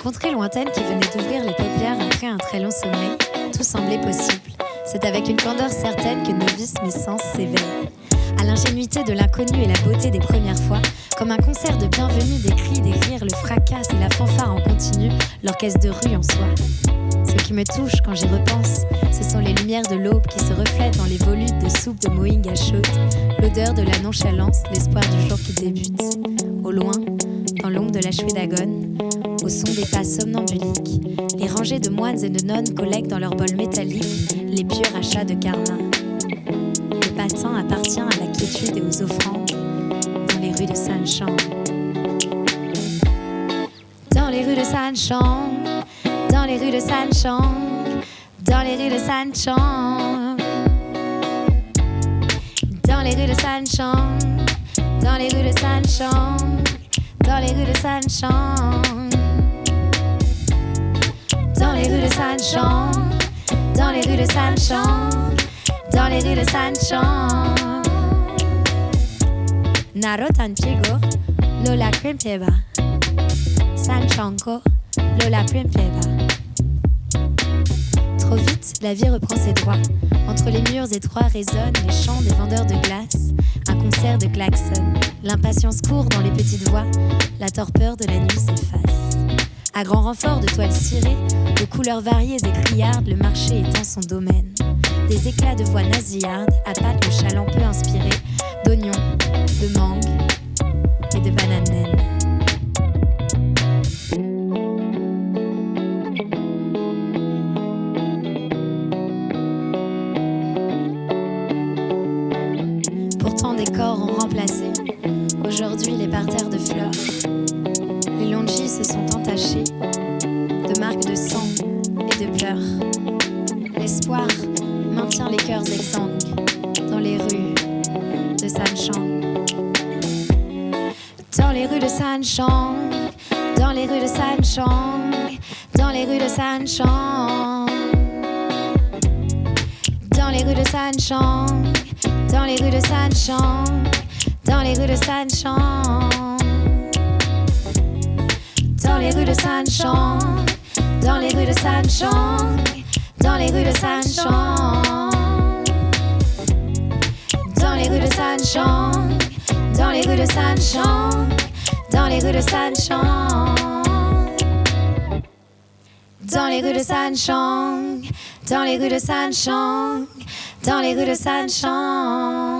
contrée lointaine qui venait d'ouvrir les paupières après un très long sommeil, tout semblait possible. C'est avec une candeur certaine que novice mes sens s'éveillent. À l'ingénuité de l'inconnu et la beauté des premières fois, comme un concert de bienvenue, des cris, des rires, le fracas et la fanfare en continu, l'orchestre de rue en soi. Ce qui me touche quand j'y repense, ce sont les lumières de l'aube qui se reflètent dans les volutes de soupe de mohinga chaude, l'odeur de la nonchalance, l'espoir du jour qui débute. Au loin, dans l'ombre de la Shwedagone, au son des pas somnambuliques, les rangées de moines et de nonnes collectent dans leurs bols métalliques les pieux rachats de karma. Le patin appartient à la quiétude et aux offrandes dans les rues de Sanchang. Dans les rues de Sanchang, dans les rues de Sanchang, dans les rues de Sanchang, dans les rues de Sanchang, dans les rues de Sanchang, dans les rues de Sanchang, dans les rues de Sanchang, dans les rues de Sanchang, dans les rues de Sanchang. Narotan Piego, Lola Krimpeva, Sanchanko, Lola Primpeva. Trop vite, la vie reprend ses droits. Entre les murs étroits résonnent les chants des vendeurs de glace. Un concert de klaxons. L'impatience court dans les petites voies. La torpeur de la nuit s'efface. À grand renfort de toiles cirées, de couleurs variées et criardes, le marché étend son domaine. Des éclats de voix nasillardes appâtent le chaland peu inspiré d'oignons, de mangue et de bananes naines. Pourtant des corps ont remplacé aujourd'hui les parterres de fleurs. Les longis se sont entachés de marques de sang et de pleurs. L'espoir maintient les cœurs exsangues dans les rues de Sanchang. Dans les rues de Sanchang, dans les rues de Sanchang, dans les rues de Sanchang, dans les rues de Sanchang, dans les rues de Sanchang, dans les rues de Sanchang, dans les rues de Sanchang, dans les rues de Sanchang, dans les rues de Sanchang, dans les rues de Sanchang, dans les rues de Sanchang, dans les rues de Sanchang, dans les rues de Sanchang, dans les rues de Sanchang, dans les rues de Sanchang.